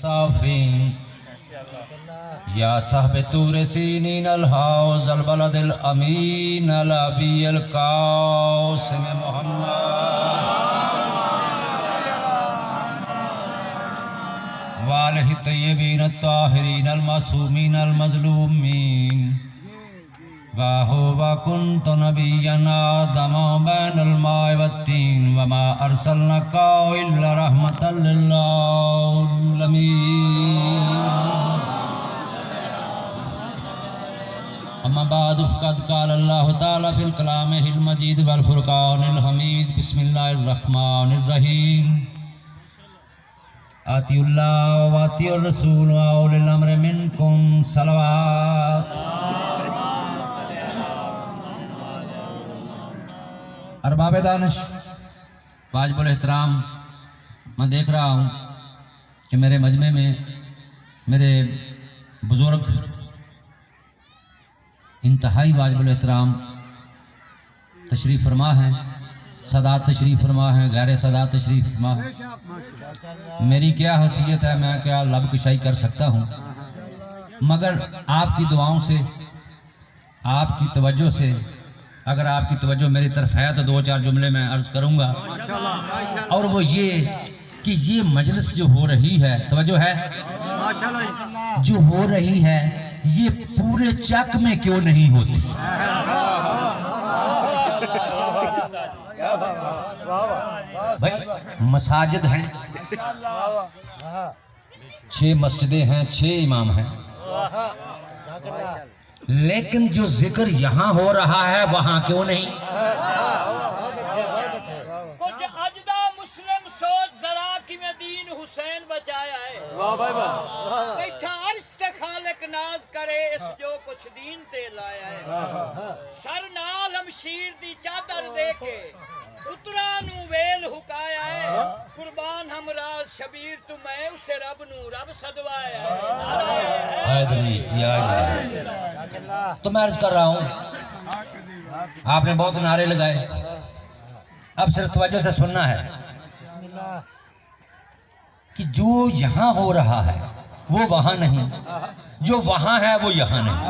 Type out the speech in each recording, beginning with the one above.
صافين يا صاحب طور سينين الحوض البلد الأمين الأبي القاسم محمد وآله الطيبين الطاهرين المعصومين المظلومين وهو كنت نبيا آدم بين الماء والطين وما أرسلناك إلا رحمة للعالمين أما بعد فقد قال الله تعالى في كلامه المجيد والفرقان الحميد بسم الله الرحمن الرحيم آتي الله وآتي الرسول وأولي الأمر منكم صلوات ارباب دانش واجب الاحترام میں دیکھ رہا ہوں کہ میرے مجمع میں میرے بزرگ انتہائی واجب الاحترام تشریف فرما ہیں، سادات تشریف فرما ہیں، غیر سادات تشریف فرما ہیں۔ میری کیا حیثیت ہے، میں کیا لب کشائی کر سکتا ہوں، مگر آپ کی دعاؤں سے، آپ کی توجہ سے، اگر آپ کی توجہ میری طرف ہے تو دو چار جملے میں عرض کروں گا، اور وہ یہ کہ یہ مجلس جو ہو رہی ہے، توجہ ہے، جو ہو رہی ہے یہ پورے چک میں کیوں نہیں ہوتی؟ بھائی مساجد ہیں، 6 مسجدیں ہیں، 6 امام ہیں، لیکن جو ذکر یہاں ہو رہا ہے وہاں کیوں نہیں؟ کچھ اجدہ مسلم سوچ ذرا کی میں دین حسین بچایا ہے، بیٹھا عرش تے خالق ناز کرے اس جو کچھ دین تے لایا ہے، سر نال ہمشیر دی چادر دے کے پترانو ویل حکایا ہے، قربان ہمراز شبیر تو میں اسے رب نو رب صدوایا ہے۔ تو میں عرض کر رہا ہوں، آپ نے بہت نعرے لگائے، اب صرف توجہ سے سننا ہے کہ جو یہاں ہو رہا ہے وہ وہاں نہیں، جو وہاں ہے وہ یہاں نہیں،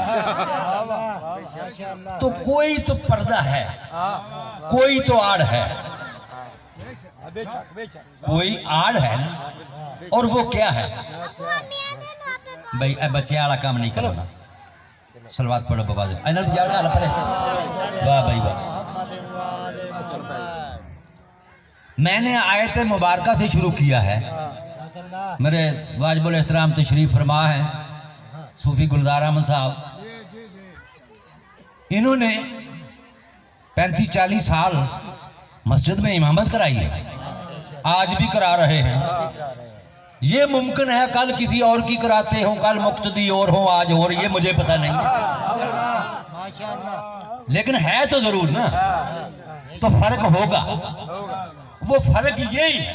تو کوئی تو پردہ ہے، کوئی تو آڑ ہے، کوئی آڑ ہے نا، اور وہ کیا ہے؟ بھائی اے بچے آڑا کام نہیں کرنا، صلوات پڑھو ببازے اینل بھی جاڑا اللہ پڑھے، واہ بھائی واہ۔ میں نے آیت مبارکہ سے شروع کیا ہے، میرے واجب الاحترام تشریف فرما ہیں صوفی گلزار احمد صاحب، انہوں نے 35-40 سال مسجد میں امامت کرائی ہے، آج بھی کرا رہے ہیں، یہ ممکن ہے کل کسی اور کی کراتے ہوں، کل مقتدی اور ہوں، آج اور یہ مجھے پتہ نہیں، لیکن ہے تو ضرور نا، تو فرق ہوگا، وہ فرق یہی ہے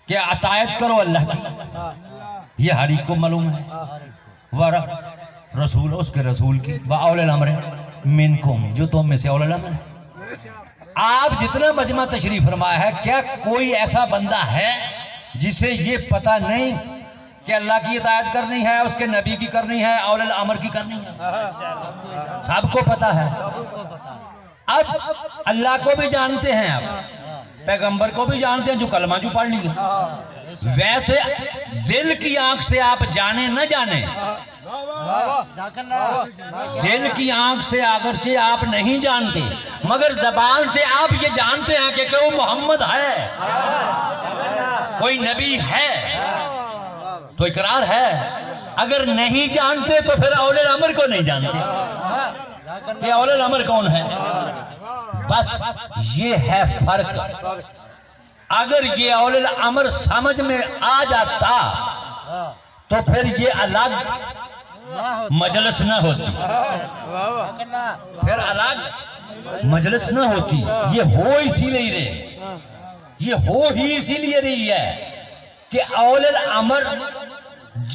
کہ عطایت کرو اللہ کی، یہ ہر ایک کو معلوم ہے، رسول اس کے رسول کی، وَأَوْلِ الْأَمْرِ مِنْكُمْ، جو تم میں سے اول الامر ہے۔ آپ جتنا مجمع تشریف فرمایا ہے، کیا کوئی ایسا بندہ ہے جسے یہ پتہ نہیں کہ اللہ کی اطاعت کرنی ہے، اس کے نبی کی کرنی ہے، اول الامر کی کرنی ہے؟ سب کو پتہ ہے، اب اللہ کو بھی جانتے ہیں، اب پیغمبر کو بھی جانتے ہیں جو کلمہ جو پڑھ لیا، ویسے دل کی آنکھ سے آپ جانے نہ جانے، دل کی آنکھ سے اگرچہ آپ نہیں جانتے مگر زبان سے آپ یہ جانتے ہیں کہ وہ محمد ہے، کوئی نبی ہے، تو اقرار ہے۔ اگر نہیں جانتے تو پھر اول الامر کو نہیں جانتے کہ اول الامر کون ہے، بس یہ ہے فرق۔ اگر یہ اول الامر سمجھ میں آ جاتا تو پھر یہ الگ مجلس نہ ہوتی، پھر الگ مجلس نہ ہوتی، یہ ہو اسی لیے رہی، یہ ہو ہی اسی لیے رہی ہے کہ اول الامر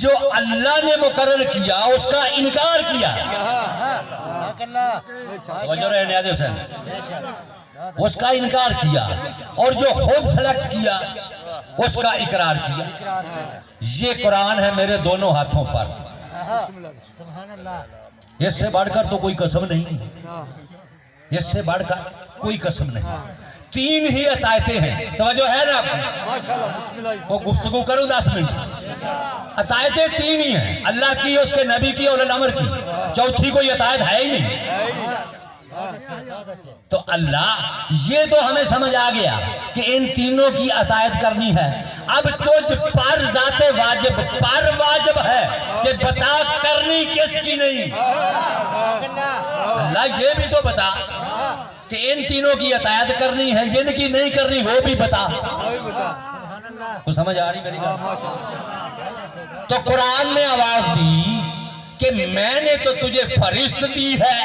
جو اللہ نے مقرر کیا اس کا انکار کیا، اس کا انکار کیا، اور جو خود سلیکٹ کیا اس کا اقرار کیا۔ یہ قرآن ہے میرے دونوں ہاتھوں پر، سبحان اللہ. اس سے بڑھ کر تو کوئی قسم نہیں، اس سے بڑھ کر کوئی قسم نہیں. 3 ہی عطایتیں ہیں، توجہ ہے نا آپ کی؟ وہ گفتگو کرو 10 منٹ. عطایتیں 3 ہی ہیں، اللہ کی، اس کے نبی کی اور الامر کی. چوتھی کوئی عطایت ہے ہی نہیں. بہت اچھے بہت اچھے. تو اللہ یہ تو ہمیں سمجھ آ گیا کہ ان تینوں کی عطایت کرنی ہے. اب تجھ پر ذات واجب پر واجب ہے کہ بتا کرنی کس کی نہیں. اللہ یہ بھی تو بتا کہ ان تینوں کی عطایت کرنی ہے، جن کی نہیں کرنی وہ بھی بتا. سبحان اللہ. کو سمجھ آ رہی میری بات؟ تو قرآن نے آواز دی کہ میں نے تو تجھے فرشت دی ہے،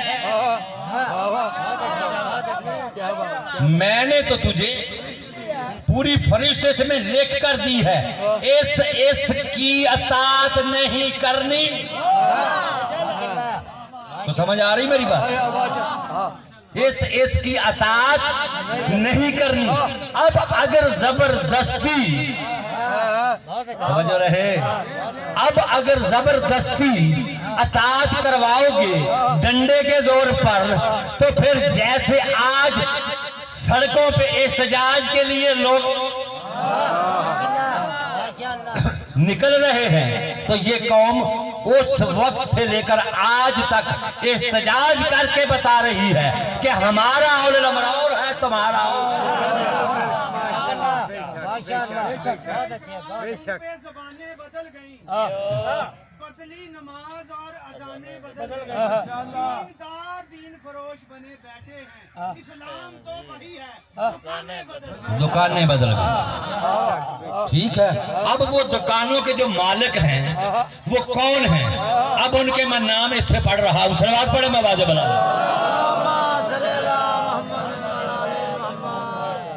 میں نے تو تجھے پوری فرشت اس میں لکھ کر دی ہے، اس کی اطاعت نہیں کرنی. تو سمجھ آ رہی میری بات؟ اس کی اطاعت نہیں کرنی. اب اگر زبردستی سمجھ رہے، اب اگر زبردستی اطاعت کرواؤ گے ڈنڈے کے زور پر، تو پھر جیسے آج سڑکوں پہ احتجاج کے لیے لوگ نکل رہے ہیں، تو یہ قوم اس وقت سے لے کر آج تک احتجاج کر کے بتا رہی ہے کہ ہمارا اولو الامر اور ہے، تمہارا زبانیں بدل گئیں، بدلی نماز اور اذانیں بدل گئیں، دیندار دین فروش بنے بیٹھے ہیں. اسلام تو وہی ہے، دکانیں بدل گئی. ٹھیک ہے، اب وہ دکانوں کے جو مالک ہیں وہ کون ہیں؟ اب ان کے میں نام اس سے پڑھ رہا ہوں. صلوات پڑھے، میں واجب بنا.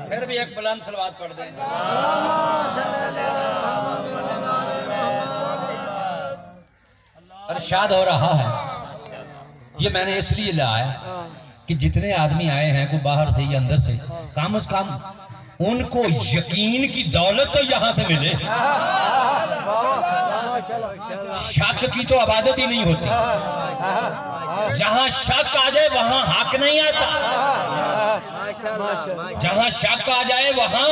پھر بھی ایک بلند صلوات پڑھ دیں. ارشاد ہو رہا ہے، یہ میں نے اس لیے لایا کہ جتنے آدمی آئے ہیں کوئی باہر سے یا اندر سے، کم از کم ان کو یقین کی دولت تو یہاں سے ملے. شک کی تو عبادت ہی نہیں ہوتی. جہاں شک آ جائے وہاں حق نہیں آتا، جہاں شک آ جائے وہاں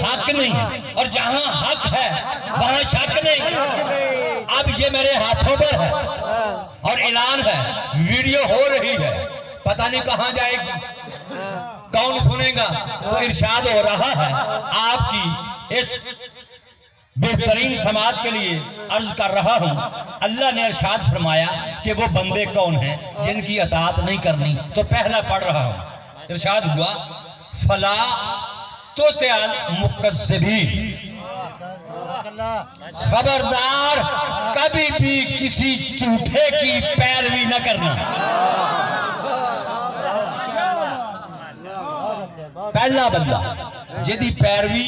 حق نہیں، اور جہاں حق ہے وہاں شک نہیں. اب یہ میرے ہاتھوں پر ہے اور اعلان ہے، ویڈیو ہو رہی ہے، پتہ نہیں کہاں جائے گی، کون سنے گا. تو ارشاد ہو رہا ہے آپ کی اس بہترین سماعت کے لیے عرض کر رہا ہوں. اللہ نے ارشاد فرمایا کہ وہ بندے کون ہیں جن کی اطاعت نہیں کرنی. تو پہلا پڑھ رہا ہوں، ارشاد ہوا فلا تطع المکذبین، خبردار کبھی بھی کسی جھوٹے کی پیروی نہ کرنا. پہلا بندہ جدی پیروی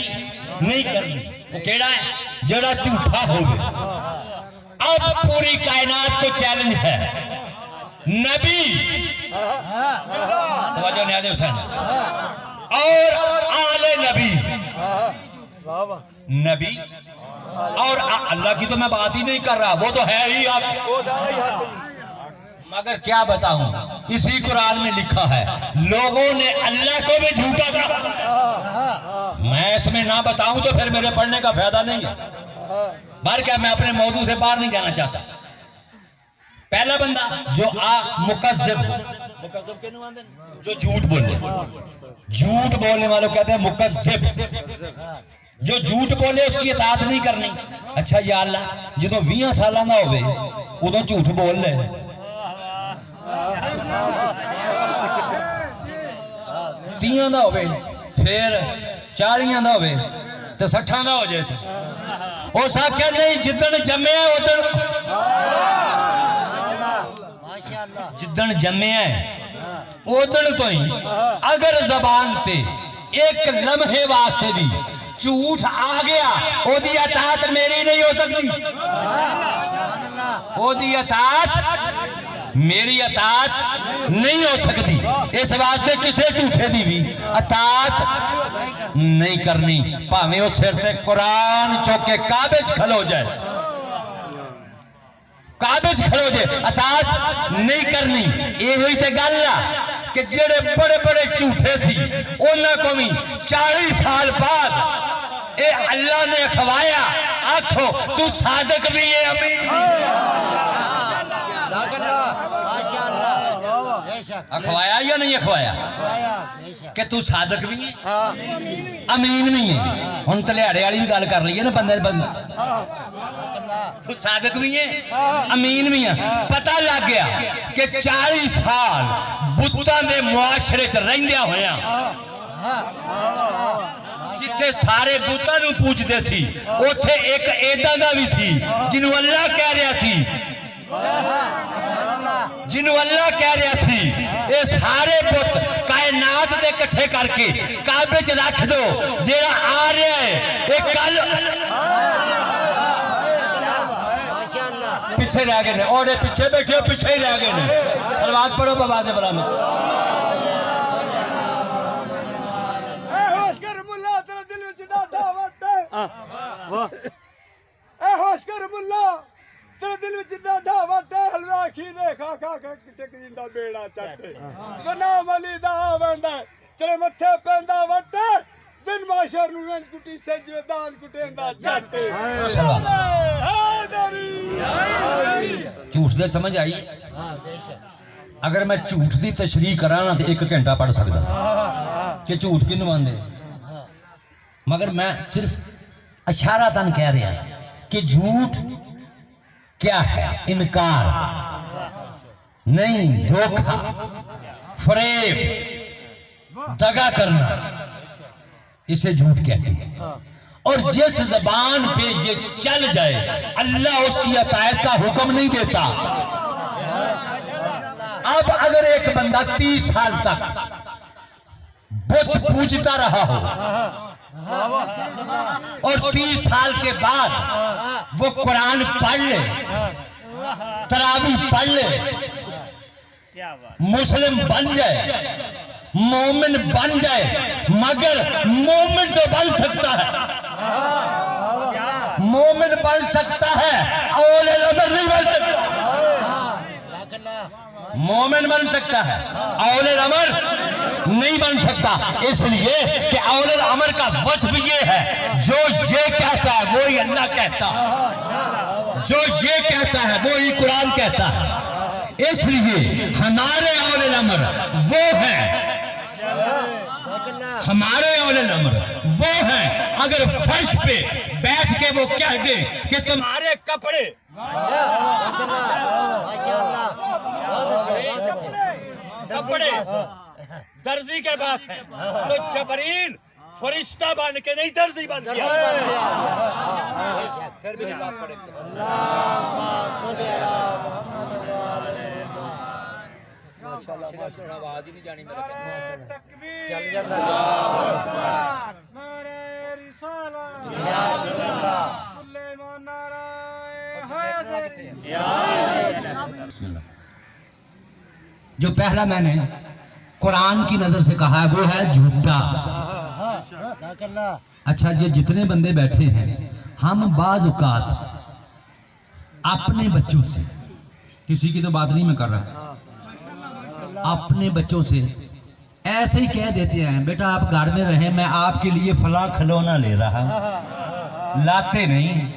نہیں کرنی وہ کیڑا ہے؟ جڑا جھوٹا ہو گیا. اب پوری کائنات کو چیلنج ہے، نبی توجہ نیاز حسین اور آل نبی، نبی اور اللہ کی تو میں بات ہی نہیں کر رہا، وہ تو ہے ہی آپ. مگر کیا بتاؤں، اسی قرآن میں لکھا ہے لوگوں نے اللہ کو بھی جھوٹا کہا. میں اس میں نہ بتاؤں تو پھر میرے پڑھنے کا فائدہ نہیں ہے، بلکہ میں اپنے موضوع سے باہر نہیں جانا چاہتا. پہلا بندہ جو مکذب ہو، مکذب کہنے والے جو جھوٹ بولے، جھوٹ بولنے والوں کہتے ہیں مکذب. جو جھوٹ بولے اس کی اطاعت نہیں کرنی. اچھا یا اللہ جدو 20 سالہ نہ ہوئے ادو جھوٹ بول لے، 30 نہ ہوئے، پھر 40 نہ ہوئے تو 60 نہ ہو جائے تھے. اس آکھیا نہیں، جدن جمعے ادن جدن جمعے ادن تو ہی اگر زبان تے ایک لمحے واسطے بھی جھوٹ آ گیا او دی اطاعت میری نہیں ہو سکتی، او دی اطاعت میری اطاعت نہیں ہو سکتی، اس واسطے کسے جھوٹے دی بھی اطاعت نہیں کرنی، پاویں اس سر تے قرآن چوک کے کعبے وچ کھلو جائے، کعبے وچ کھلو جائے، اطاعت نہیں کرنی۔ یہ ہوئی تے گل کہ جڑے بڑے بڑے جھوٹے سی انہاں کو بھی 40 سال بعد اے اللہ نے کھوایا، آکھو تو صادق بھی ہے امین اکھوایا یا نہیں اکھوایا کہ تو صادق بھی ہے امین بھی ہے۔ ہن تلیاڑے والی بھی گل کر لئیے نا، بندے تو صادق بھی ہے امین بھی ہے۔ پتہ لگ گیا کہ 40 سال بتاں دے معاشرے چ رہندیا ہویا جتھے سارے بتاں نوں پوجدے سی، اوتھے ایک ایداں دا بھی سی جنوں اللہ کہہ رہا سی، جنہوں اللہ کہہ رہا سی اے سارے بت کائنات دے کٹھے کر کے کعبے چ رکھ دو، جیڑا آ رہا ہے اے کل پیچھے رہ گئے نے، اوڑے پیچھے بیٹھے ہو پیچھے ہی رہ گئے نے۔ صلوات پڑھو بابا سے بلانے۔ اے ہوش کر ملا تیرے دل وچ ڈاڈا وٹ اے ہوش کر ملا تیرے دل وچ ڈاڈا وٹ حلوہ کھینے کھا کھا کے ٹک جیندا بیڑا چٹے جو نام علی دا آوندا تیرے متھے پیندا وٹ دن معاشر نوں رنج کٹی سجدان کٹیندا چٹے جھوٹ دے سمجھ آئی؟ اگر میں جھوٹ دی تشریح کرانا تو 1 گھنٹہ پڑھ سکتا کہ جھوٹ کی نماندے، مگر میں صرف اشارتاً کہہ رہا کہ جھوٹ کیا ہے؟ انکار نہیں، دھوکہ، فریب، دغا کرنا، اسے جھوٹ کہتے ہیں۔ اور جس زبان پہ یہ چل جائے اللہ اس کی اطاعت کا حکم نہیں دیتا۔ اب اگر ایک بندہ 30 سال تک بت پوجتا رہا ہو اور 30 سال کے بعد وہ قرآن پڑھ لے، تراویح پڑھ لے، مسلم بن جائے، مومن بن جائے، مگر مومن تو بن سکتا ہے، مومن بن سکتا ہے، اول الامر نہیں بن سکتا۔ مومن بن سکتا ہے، اول الامر نہیں بن سکتا، اس لیے کہ اول الامر کا وصف یہ ہے جو یہ کہتا ہے وہی اللہ کہتا ہے، جو یہ کہتا ہے وہی قرآن کہتا ہے۔ اس لیے ہمارے اول الامر وہ ہیں، ہمارے اول الامر وہ ہیں اگر فرش پہ بیٹھ کے وہ کہہ دیں کہ تمہارے کپڑے درزی کے پاس ہیں تو جبرائیل فرشتہ بن کے نہیں درزی بن گیا۔ پھر بھی بات پڑے آواز ہی نہیں جانی میرا جو پہلا میں نے قرآن کی نظر سے کہا ہے وہ ہے جھوٹا۔ اچھا یہ جتنے بندے بیٹھے ہیں ہم بعض اوقات اپنے بچوں سے، کسی کی تو بات نہیں میں کر رہا، اپنے بچوں سے ایسے ہی کہہ دیتے ہیں بیٹا آپ گھر میں رہیں، میں آپ کے لیے فلاں کھلونا لے رہا، لاتے نہیں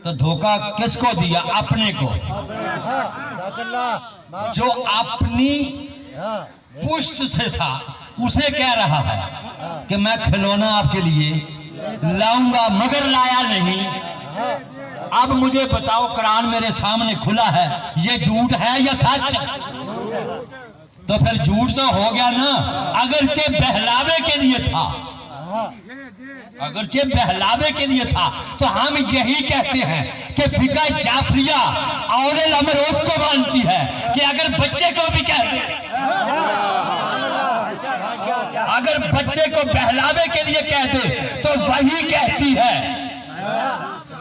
تو دھوکہ کس کو دیا؟ اپنے کو، جو اپنی پشت سے تھا اسے کہہ رہا ہے کہ میں کھلونا آپ کے لیے لاؤں گا مگر لایا نہیں۔ اب مجھے بتاؤ قرآن میرے سامنے کھلا ہے، یہ جھوٹ ہے یا سچ؟ تو پھر جھوٹ تو ہو گیا نا، اگرچہ بہلاوے کے لیے تھا، اگرچہ بہلاوے کے لیے تھا تو ہم یہی کہتے ہیں کہ فقہ جعفریہ اول الامر اس کو مانتی ہے کہ اگر بچے کو بھی کہہ دے، اگر بچے کو بہلاوے کے لیے کہہ دے تو وہی کہتی ہے،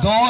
2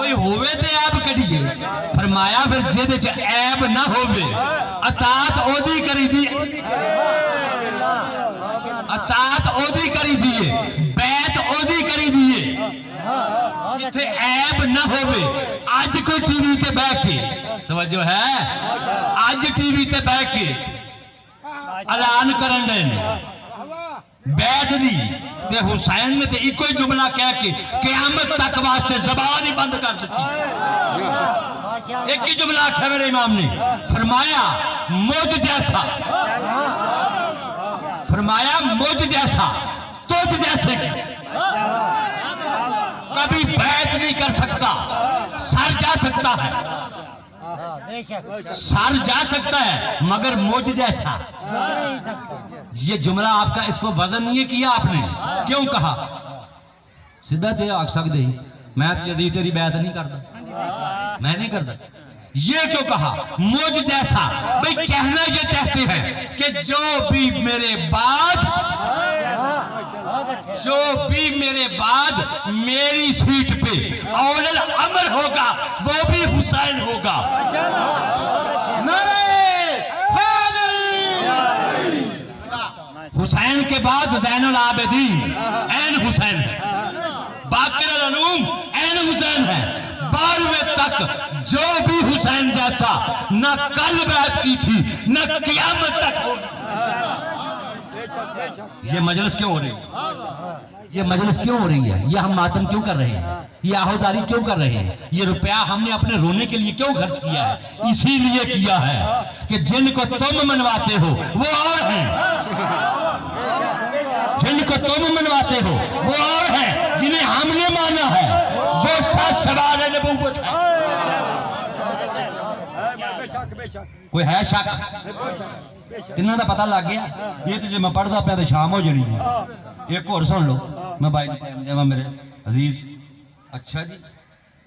کوئی ہوئے تے عیب کڈیے فرمایا پھر جہدے چ عیب نہ ہوے اطاعت اودی کری دی اطاعت اودی کری دیے بیعت اودی کری دیے جتھے عیب نہ ہوے اج کوئی ٹی وی تے بیٹھ کے توجہ ہے اج ٹی وی تے بیٹھ کے اعلان کرن دے بیعت دی تے حسین نے تے ایک ہی جملہ کہہ کے قیامت تک واسطے زبان ہی بند کر دیتی ایک ہی جملہ آکھا میرے امام نے فرمایا مجھ جیسا فرمایا مجھ جیسا تجھ جیسے کبھی بیعت نہیں کر سکتا سر جا سکتا ہے بے شک سر جا سکتا ہے مگر مجھ جیسا نہیں سکتا یہ جملہ آپ کا اس کو وزن نہیں کیا آپ نے کیوں کہا سیدھا تے آکھ سکتے میں یزید تیری بیعت نہیں کرتا میں نہیں کرتا یہ کیوں کہا مجھ جیسا بھئی کہنا یہ چاہتے ہیں کہ جو بھی میرے بعد بہت اچھے جو بھی میرے بعد میری سیٹ پہ اول الامر ہوگا وہ بھی حسین ہوگا نعرہ حیدری حسین کے بعد زین العابدین این حسین ہے باقر العلوم این حسین ہے 12ویں تک جو بھی حسین جیسا نہ کل بیعت کی تھی نہ قیامت تک ہوگی یہ مجلس کیوں ہو رہی ہے یہ مجلس کیوں ہو رہی ہے یہ ہم ماتم کیوں کر رہے ہیں یہ آہوزاری کیوں کر رہے ہیں یہ روپیہ ہم نے اپنے رونے کے لیے کیوں خرچ کیا ہے اسی لیے کیا ہے کہ جن کو تم منواتے ہو وہ اور ہیں جن کو تم منواتے ہو وہ اور ہیں جنہیں ہم نے مانا ہے وہ سچ سوال نبوت ہے کوئی ہے شک تینوں دا پتہ لگ گیا یہ تو جو میں پڑھتا پیا تو شام ہو جانی ہے ایک اور سن لو میں بائی ٹائم جاواں میرے عزیز اچھا جی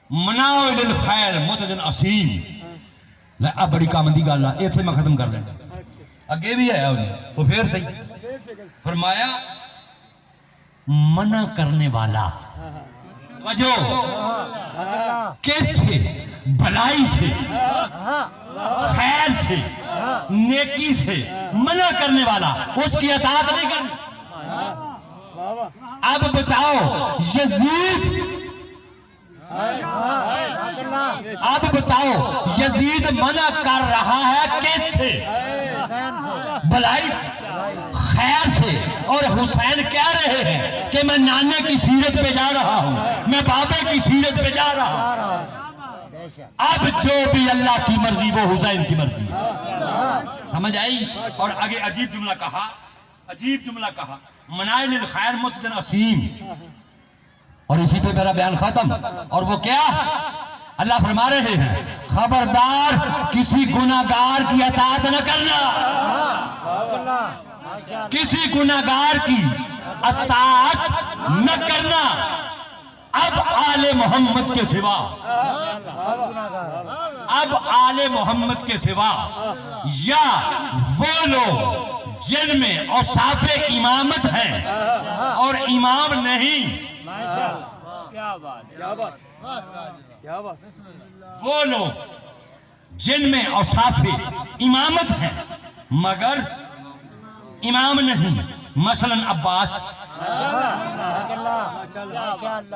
مناؤ للخیر متدن اسیم لے اب بڑی کام دی گل ہے ایتھے میں ختم کر دینا اگے بھی آیا وہ پھر صحیح فرمایا منع کرنے والا وجہ کس سے بھلائی سے خیر سے نیکی سے منع کرنے والا اس کی اطاعت نہیں کرنی اب بتاؤ یزید اب بتاؤ یزید منع کر رہا ہے کس سے بھلائی خیر سے اور حسین کہہ رہے ہیں کہ میں نانے کی سیرت پہ جا رہا ہوں میں بابے کی سیرت پہ جا رہا ہوں اب جو بھی اللہ کی مرضی وہ حسین کی مرضی سمجھ آئی اور آگے عجیب جملہ کہا منائل الخیر متدن اسیم اور اسی پہ میرا بیان ختم اور وہ کیا اللہ فرما رہے ہیں خبردار کسی گناہگار کی اطاعت نہ کرنا کسی گناہگار کی اطاعت نہ کرنا اب آل محمد کے سوا یا وہ لوگ جن میں اوصاف امامت ہیں اور امام نہیں وہ لوگ جن میں اوصاف امامت ہیں مگر امام نہیں مثلا عباس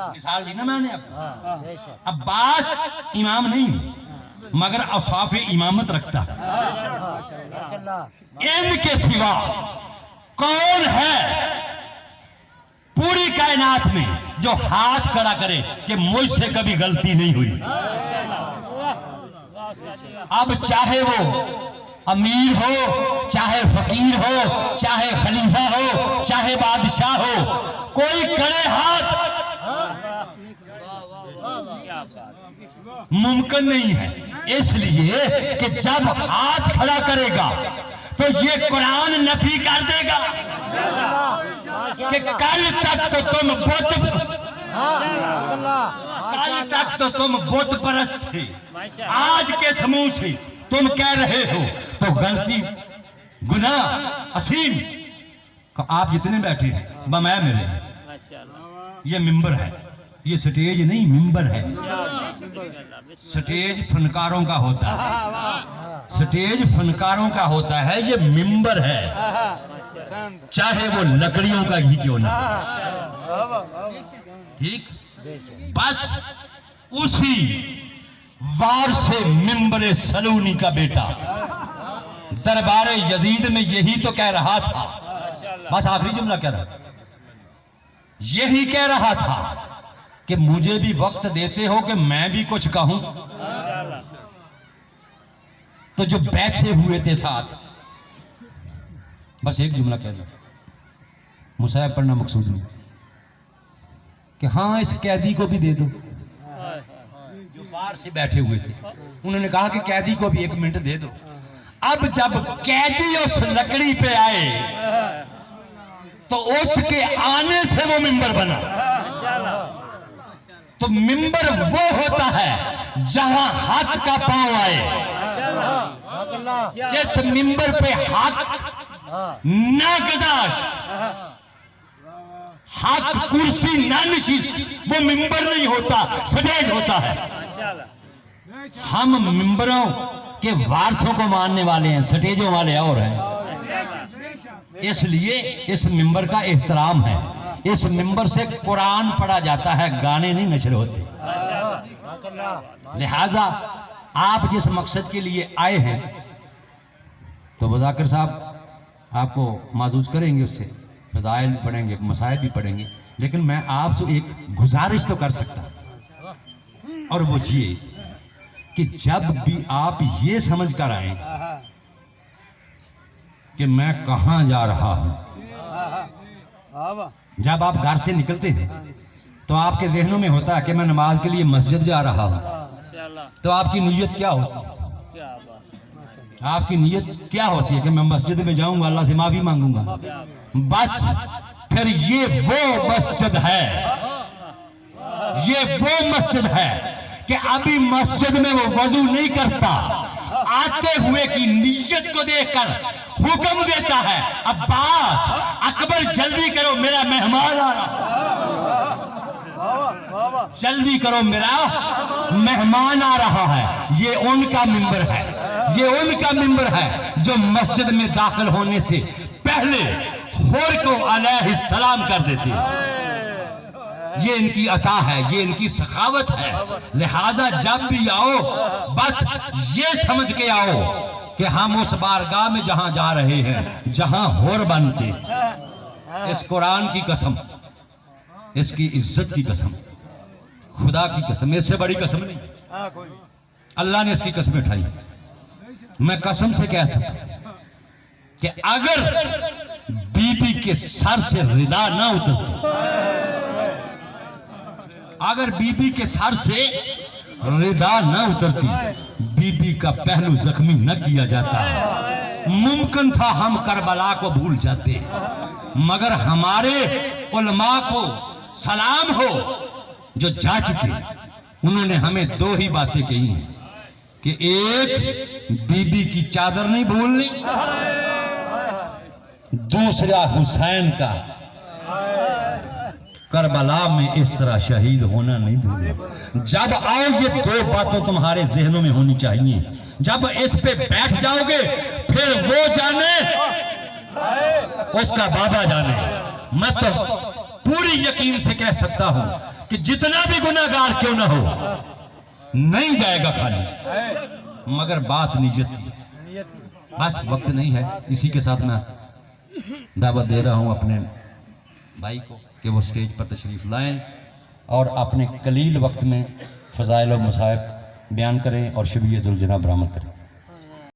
مثال دی نا میں نے عباس امام نہیں مگر اوصاف امامت رکھتا ہے ان کے سوا کون ہے پوری کائنات میں جو ہاتھ کھڑا کرے کہ مجھ سے کبھی غلطی نہیں ہوئی اب چاہے وہ امیر ہو چاہے فقیر ہو چاہے خلیفہ ہو چاہے بادشاہ ہو کوئی کرے ہاتھ ممکن نہیں ہے اس لیے کہ جب ہاتھ کھڑا کرے گا تو یہ قرآن نفی کر دے گا کہ کل تک تو تم بت پرست تھے آج کے سموں سے تم کہہ رہے ہو تو غلطی گناہ اسیم آپ جتنے بیٹھے ہیں بمائے میرے یہ ممبر ہے یہ سٹیج نہیں ممبر ہے. سٹیج فنکاروں کا ہوتا ہے, سٹیج فنکاروں کا ہوتا ہے, یہ ممبر ہے چاہے وہ لکڑیوں کا ہی کیوں نہ. ٹھیک, بس اسی وار سے ممبر سلونی کا بیٹا دربار یزید میں یہی تو کہہ رہا تھا, بس آخری جملہ کہہ رہا, یہی کہہ رہا تھا کہ مجھے بھی وقت دیتے ہو کہ میں بھی کچھ کہوں. تو جو بیٹھے ہوئے تھے ساتھ, بس ایک جملہ کہہ رہا, مصاحب پڑھنا مقصود نہیں کہ ہاں اس قیدی کو بھی دے دو. جو باہر سے بیٹھے ہوئے تھے انہوں نے کہا کہ قیدی کو بھی 1 منٹ دے دو. اب جب قیدی اس لکڑی پہ آئے تو اس کے آنے سے وہ ممبر بنا. تو ممبر وہ ہوتا ہے جہاں حق کا پاؤں آئے. جس ممبر پہ حق نہ گزاشت, حق کرسی نہ نشست, وہ ممبر نہیں ہوتا, سٹیج ہوتا ہے. ہم ممبروں کے وارثوں کو ماننے والے ہیں, سٹیجوں والے اور ہیں. اس لیے اس ممبر کا احترام ہے. اس ممبر سے قرآن پڑھا جاتا ہے, گانے نہیں نشر ہوتے. لہذا آپ جس مقصد کے لیے آئے ہیں تو مذاکر صاحب آپ کو معزوز کریں گے, اس سے فضائل بھی پڑھیں گے, مسائل بھی پڑھیں گے, لیکن میں آپ سے ایک گزارش تو کر سکتا ہوں, اور وہ یہ کہ جب بھی آپ یہ سمجھ کر آئیں کہ میں کہاں جا رہا ہوں, جب آپ گھر سے نکلتے ہیں تو آپ کے ذہنوں میں ہوتا ہے کہ میں نماز کے لیے مسجد جا رہا ہوں, تو آپ کی نیت کیا ہوتی ہے؟ آپ کی نیت کیا ہوتی ہے کہ میں مسجد میں جاؤں گا, اللہ سے معافی مانگوں گا. بس پھر یہ وہ مسجد ہے, یہ وہ مسجد ہے کہ ابھی مسجد میں وہ وضو نہیں کرتا, آتے ہوئے کی نیت کو دیکھ کر حکم دیتا ہے, عباس اکبر جلدی کرو میرا مہمان آ رہا, جلدی کرو میرا مہمان آ رہا ہے. یہ ان کا ممبر ہے, یہ ان کا ممبر ہے جو مسجد میں داخل ہونے سے پہلے حور کو علیہ السلام کر دیتے ہیں. یہ ان کی عطا ہے, یہ ان کی سخاوت ہے. لہذا جب بھی آؤ بس یہ سمجھ کے آؤ کہ ہم اس بارگاہ میں جہاں جا رہے ہیں جہاں حور بن کے, اس قرآن کی قسم, اس کی عزت کی قسم, خدا کی قسم, اس سے بڑی قسم نہیں, اللہ نے اس کی قسم اٹھائی. میں قسم سے کہتا ہوں کہ اگر بی بی کے سر سے ردا نہ اترتی, اگر بی بی کے سر سے ردا نہ اترتی, بی بی کا پہلو زخمی نہ کیا جاتا, ممکن تھا ہم کربلا کو بھول جاتے. مگر ہمارے علماء کو سلام ہو جو جا چکے, انہوں نے ہمیں 2 ہی باتیں کہی ہیں کہ ایک بی بی کی چادر نہیں بھولنی, دوسرا حسین کا کربلا میں اس طرح شہید ہونا نہیں بھولنا. جب آؤ یہ 2 باتوں تمہارے ذہنوں میں ہونی چاہیے. جب اس پہ بیٹھ جاؤ گے پھر وہ جانے اس کا بابا جانے. میں تو پوری یقین سے کہہ سکتا ہوں کہ جتنا بھی گناہگار کیوں نہ ہو نہیں جائے گا خالی, مگر بات نیت کی. بس وقت نہیں ہے, اسی کے ساتھ میں دعوت دے رہا ہوں اپنے بھائی کو کہ وہ سٹیج پر تشریف لائیں اور اپنے قلیل وقت میں فضائل و مصائب بیان کریں اور شبیہ ذوالجناب برآمد کریں.